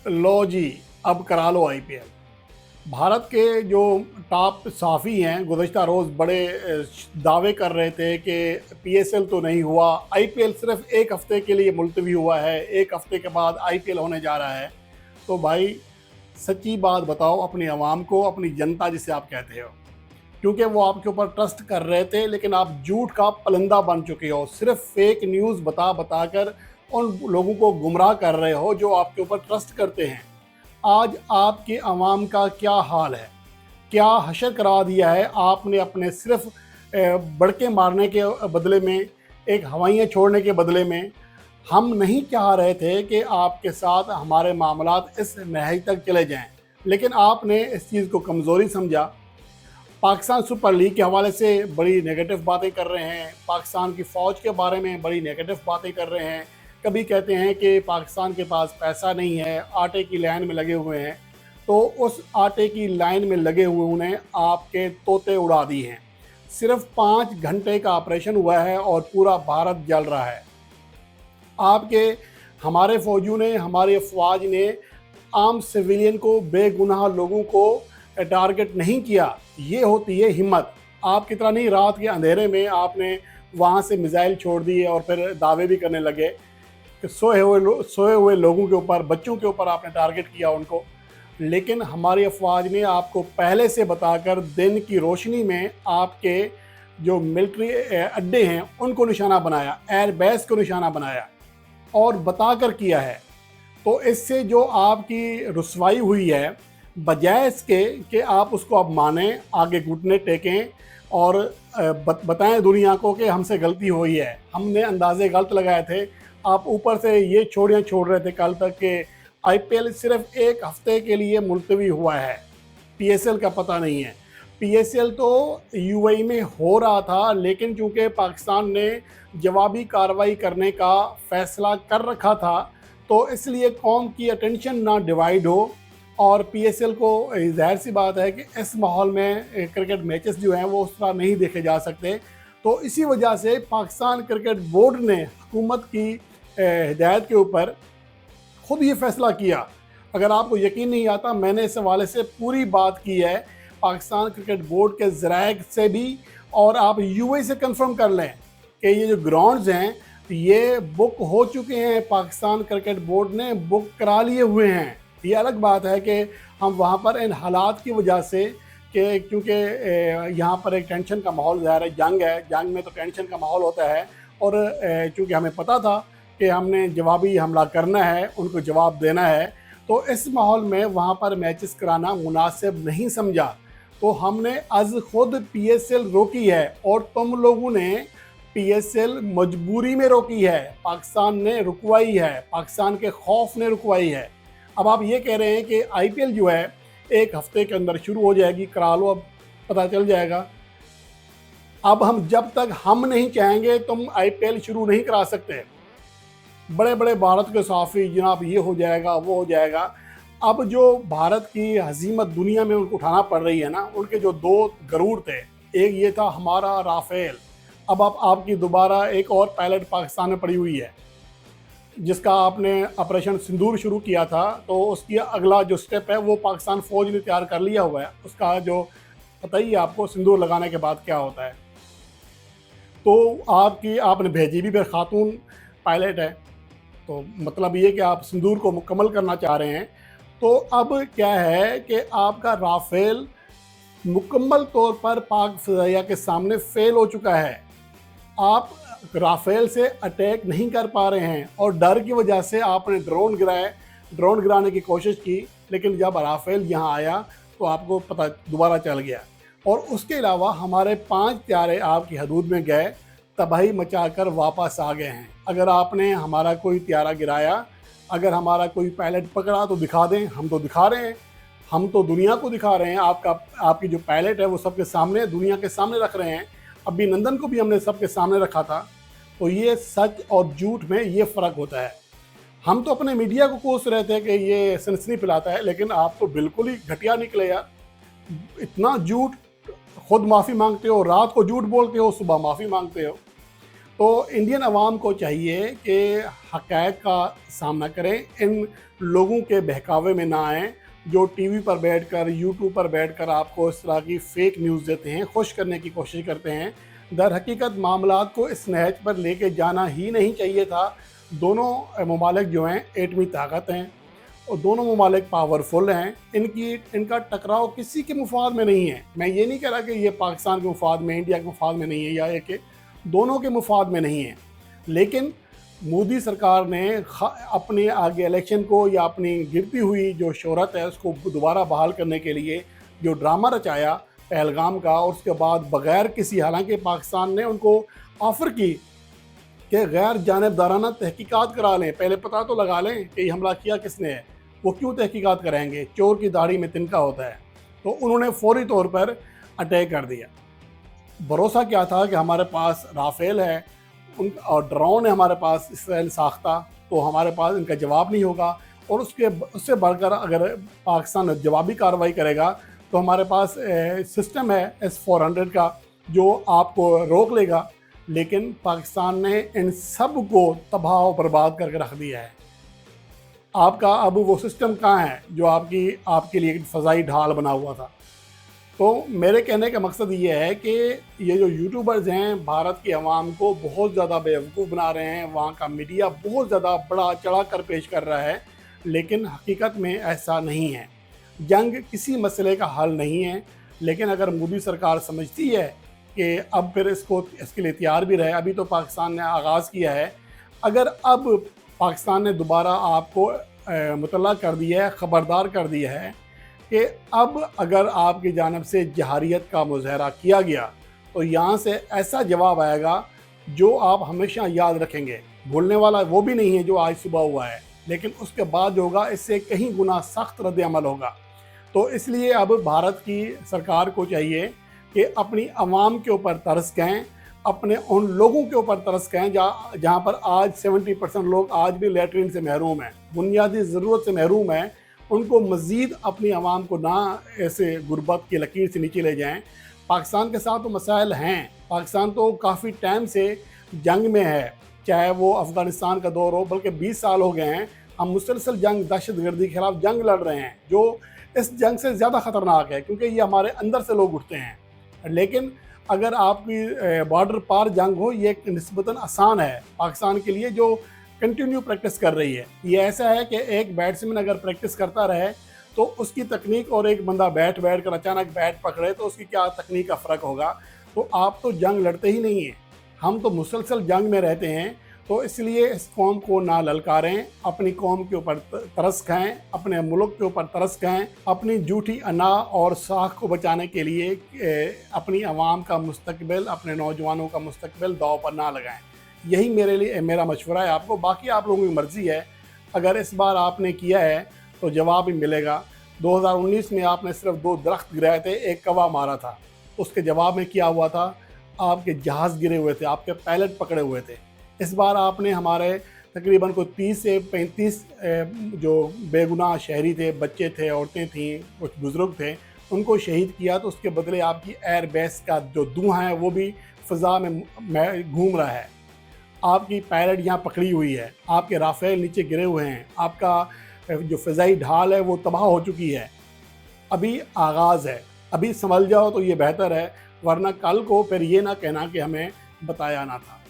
लो जी, अब करा लो आईपीएल। भारत के जो टॉप सहाफ़ी हैं गुज़श्ता रोज़ बड़े दावे कर रहे थे कि पीएसएल तो नहीं हुआ, आईपीएल सिर्फ एक हफ़्ते के लिए मुलतवी हुआ है, एक हफ़्ते के बाद आईपीएल होने जा रहा है। तो भाई सच्ची बात बताओ अपनी आवाम को, अपनी जनता जिसे आप कहते हो, क्योंकि वो आपके ऊपर ट्रस्ट कर रहे थे, लेकिन आप झूठ का पलंदा बन चुके हो। सिर्फ फेक न्यूज़ बता बता कर उन लोगों को गुमराह कर रहे हो जो आपके ऊपर ट्रस्ट करते हैं। आज आपकी आवाम का क्या हाल है, क्या हशर करा दिया है आपने अपने सिर्फ बड़के मारने के बदले में, एक हवाइयाँ छोड़ने के बदले में। हम नहीं चाह रहे थे कि आपके साथ हमारे मामलात इस नहज तक चले जाएं, लेकिन आपने इस चीज़ को कमज़ोरी समझा। पाकिस्तान सुपर लीग के हवाले से बड़ी नेगेटिव बातें कर रहे हैं, पाकिस्तान की फ़ौज के बारे में बड़ी नेगेटिव बातें कर रहे हैं। कभी कहते हैं कि पाकिस्तान के पास पैसा नहीं है, आटे की लाइन में लगे हुए हैं। तो उस आटे की लाइन में लगे हुए उन्हें आपके तोते उड़ा दिए हैं। सिर्फ 5 घंटे का ऑपरेशन हुआ है और पूरा भारत जल रहा है। आपके हमारे फ़ौजियों ने, हमारी अफवाज ने आम सिविलियन को, बेगुनाह लोगों को टारगेट नहीं किया। ये होती है हिम्मत। आप की तरह नहीं, रात के अंधेरे में आपने वहाँ से मिसाइल छोड़ दिए और फिर दावे भी करने लगे कि सोए हुए लोगों के ऊपर, बच्चों के ऊपर आपने टारगेट किया उनको। लेकिन हमारी अफवाज ने आपको पहले से बताकर दिन की रोशनी में आपके जो मिलिट्री अड्डे हैं उनको निशाना बनाया, एयर बेस को निशाना बनाया और बताकर किया है। तो इससे जो आपकी रुसवाई हुई है, बजाय इसके कि आप उसको अब मानें, आगे घुटने टेकें और बताएं दुनिया को कि हमसे गलती हुई है, हमने अंदाजे गलत लगाए थे। आप ऊपर से ये छोड़ियाँ छोड़ रहे थे कल तक कि आईपीएल सिर्फ एक हफ्ते के लिए मुलतवी हुआ है, पीएसएल का पता नहीं है। पीएसएल तो यूएई में हो रहा था, लेकिन चूंकि पाकिस्तान ने जवाबी कार्रवाई करने का फैसला कर रखा था, तो इसलिए कौम की अटेंशन ना डिवाइड हो। और पीएसएल को ज़ाहिर सी बात है कि इस माहौल में क्रिकेट मैचेस जो हैं वो उस तरह नहीं देखे जा सकते। तो इसी वजह से पाकिस्तान क्रिकेट बोर्ड ने हुकूमत की हिदायत के ऊपर खुद ये फैसला किया। अगर आपको यकीन नहीं आता, मैंने इस हवाले से पूरी बात की है पाकिस्तान क्रिकेट बोर्ड के ज़राए से भी, और आप यूएई से कंफर्म कर लें कि ये जो ग्राउंड्स हैं ये बुक हो चुके हैं, पाकिस्तान क्रिकेट बोर्ड ने बुक करा लिए हुए हैं। ये अलग बात है कि हम वहाँ पर इन हालात की वजह से, कि क्योंकि यहाँ पर एक टेंशन का माहौल ज़ाहिर है, जंग है, जंग में तो टेंशन का माहौल होता है। और चूँकि हमें पता था कि हमने जवाबी हमला करना है, उनको जवाब देना है, तो इस माहौल में वहाँ पर मैचेस कराना मुनासिब नहीं समझा। तो हमने अज़ खुद पीएसएल रोकी है, और तुम लोगों ने पीएसएल मजबूरी में रोकी है, पाकिस्तान ने रुकवाई है, पाकिस्तान के खौफ ने रुकवाई है। अब आप ये कह रहे हैं कि आईपीएल जो है एक हफ्ते के अंदर शुरू हो जाएगी, करा लो, अब पता चल जाएगा। अब हम जब तक हम नहीं चाहेंगे तुम आईपीएल शुरू नहीं करा सकते। बड़े बड़े भारत के सहाफ़ी जनाब ये हो जाएगा, वो हो जाएगा। अब जो भारत की हजीमत दुनिया में उनको उठाना पड़ रही है ना, उनके जो 2 गरूर थे, एक ये था हमारा राफेल। अब आपकी दोबारा एक और पायलट पाकिस्तान में पड़ी हुई है, जिसका आपने ऑपरेशन सिंदूर शुरू किया था, तो उसकी अगला जो स्टेप है वो पाकिस्तान फ़ौज ने तैयार कर लिया हुआ है। उसका जो पता ही है आपको, सिंदूर लगाने के बाद क्या होता है। तो आपने भेजी भी फिर खातून पायलट है, तो मतलब ये कि आप सिंदूर को मुकम्मल करना चाह रहे हैं। तो अब क्या है कि आपका राफेल मुकम्मल तौर पर पाक फ़िज़ाइया के सामने फ़ेल हो चुका है। आप राफेल से अटैक नहीं कर पा रहे हैं, और डर की वजह से आपने ड्रोन गिराने की कोशिश की, लेकिन जब राफेल यहाँ आया तो आपको पता दोबारा चल गया। और उसके अलावा हमारे 5 त्यारे आपकी हदूद में गए, तबाही मचाकर वापस आ गए हैं। अगर आपने हमारा कोई त्यारा गिराया, अगर हमारा कोई पायलट पकड़ा तो दिखा दें, हम तो दिखा रहे हैं, हम तो दुनिया को दिखा रहे हैं। आपकी जो पायलट है वो सबके सामने, दुनिया के सामने रख रहे हैं। अभिनंदन को भी हमने सबके सामने रखा था। तो ये सच और झूठ में ये फ़र्क होता है। हम तो अपने मीडिया को कोस रहे थे कि ये सनसनी फैलाता है, लेकिन आप तो बिल्कुल ही घटिया निकले यार। इतना झूठ, खुद माफ़ी मांगते हो, रात को झूठ बोलते हो, सुबह माफ़ी मांगते हो। تو इंडियन अवाम को चाहिए कि हक़ाइक़ का सामना करें, इन लोगों के बहकावे में ना आएँ जो टीवी पर बैठकर, यूट्यूब पर बैठकर आपको इस तरह की फ़ेक न्यूज़ देते हैं, खुश करने की कोशिश करते हैं। दर हकीकत मामलात को इस नहज पर लेके जाना ही नहीं चाहिए था। दोनों ममालिक जो हैं एटमी ताकत हैं और दोनों ममालिक पावरफुल हैं, इनका टकराव किसी के मुफाद में नहीं है। मैं ये नहीं कह रहा कि ये पाकिस्तान के मुफाद में, इंडिया के मुफाद में नहीं है, या ये कि दोनों के मुफाद में नहीं है। लेकिन मोदी सरकार ने अपने आगे इलेक्शन को या अपनी गिरती हुई जो शोहरत है उसको दोबारा बहाल करने के लिए जो ड्रामा रचाया पहलगाम का, और उसके बाद बग़ैर किसी, हालांकि पाकिस्तान ने उनको ऑफ़र की कि गैर जानिबदाराना तहकीकात करा लें, पहले पता तो लगा लें कि ये हमला किया किसने है। वो क्यों तहकीकात कराएंगे, चोर की दाढ़ी में तिनका होता है। तो उन्होंने फौरी तौर पर अटैक कर दिया। भरोसा क्या था कि हमारे पास राफेल है और ड्रोन है हमारे पास इसराइल साख्ता, तो हमारे पास इनका जवाब नहीं होगा। और उससे बढ़कर अगर पाकिस्तान जवाबी कार्रवाई करेगा तो हमारे पास सिस्टम है S-400 का जो आपको रोक लेगा। लेकिन पाकिस्तान ने इन सब को तबाह और बर्बाद करके रख दिया है। आपका अब वो सिस्टम कहाँ है जो आपके लिए फ़ज़ाई ढाल बना हुआ था। तो मेरे कहने का मकसद ये है कि ये जो यूट्यूबर्स हैं भारत की आवाम को बहुत ज़्यादा बेवकूफ़ बना रहे हैं, वहाँ का मीडिया बहुत ज़्यादा बड़ा चढ़ा कर पेश कर रहा है, लेकिन हकीकत में ऐसा नहीं है। जंग किसी मसले का हल नहीं है, लेकिन अगर मोदी सरकार समझती है कि अब फिर इसके लिए तैयार भी रहे, अभी तो पाकिस्तान ने आगाज़ किया है, अगर अब पाकिस्तान ने दोबारा आपको मुतल्ला कर दिया है, ख़बरदार कर दिया है कि अब अगर आपकी जानिब से जहारियत का मुज़ाहरा किया गया तो यहाँ से ऐसा जवाब आएगा जो आप हमेशा याद रखेंगे। भूलने वाला वो भी नहीं है जो आज सुबह हुआ है, लेकिन उसके बाद जो होगा इससे कहीं गुना सख्त रद्द अमल होगा। तो इसलिए अब भारत की सरकार को चाहिए कि अपनी आवाम के ऊपर तरस कहें, अपने उन लोगों के ऊपर तरस कहें जहाँ पर आज 70% लोग आज भी लैट्रिन से महरूम हैं, बुनियादी ज़रूरत से महरूम हैं। उनको मज़ीद अपनी आवाम को ना ऐसे गुर्बत की लकीर से नीचे ले जाएं। पाकिस्तान के साथ तो मसाइल हैं, पाकिस्तान तो काफ़ी टाइम से जंग में है, चाहे वो अफ़गानिस्तान का दौर हो, बल्कि 20 साल हो गए हैं हम मुसलसल जंग, दहशतगर्दी के खिलाफ जंग लड़ रहे हैं, जो इस जंग से ज़्यादा ख़तरनाक है क्योंकि ये हमारे अंदर से लोग उठते हैं। लेकिन अगर आपकी बॉर्डर पार जंग हो, ये निस्बतन आसान है पाकिस्तान के लिए जो कंटिन्यू प्रैक्टिस कर रही है। ये ऐसा है कि एक बैट्समैन अगर प्रैक्टिस करता रहे तो उसकी तकनीक और एक बंदा बैट कर अचानक बैट पकड़े तो उसकी क्या तकनीक का फ़र्क होगा। तो आप तो जंग लड़ते ही नहीं हैं, हम तो मुसलसल जंग में रहते हैं। तो इसलिए इस कौम को ना ललकारें, अपनी कौम के ऊपर तरस खाएँ, अपने मुल्क के ऊपर तरस खाएँ, अपनी झूठी अना और साख को बचाने के लिए अपनी आवाम का मुस्तकबिल, अपने नौजवानों का मुस्तकबिल दाव पर ना लगाएँ। यही मेरा मशवरा है आपको। बाकी आप लोगों की मर्ज़ी है, अगर इस बार आपने किया है तो जवाब ही मिलेगा। 2019 में आपने सिर्फ 2 दरख्त गिराए थे, एक कौवा मारा था, उसके जवाब में क्या हुआ था, आपके जहाज़ गिरे हुए थे, आपके पायलट पकड़े हुए थे। इस बार आपने हमारे तकरीबन कोई 30 से 35 जो बेगुनाह शहरी थे, बच्चे थे, औरतें थीं, कुछ बुज़ुर्ग थे, उनको शहीद किया। तो उसके बदले आपकी एयर बेस का जो धुआं है वो भी फ़ज़ा में घूम रहा है। आपकी पायलट यहाँ पकड़ी हुई है, आपके राफेल नीचे गिरे हुए हैं, आपका जो फ़ज़ाई ढाल है वो तबाह हो चुकी है। अभी आगाज़ है, अभी संभल जाओ तो ये बेहतर है, वरना कल को फिर ये ना कहना कि हमें बताया ना था।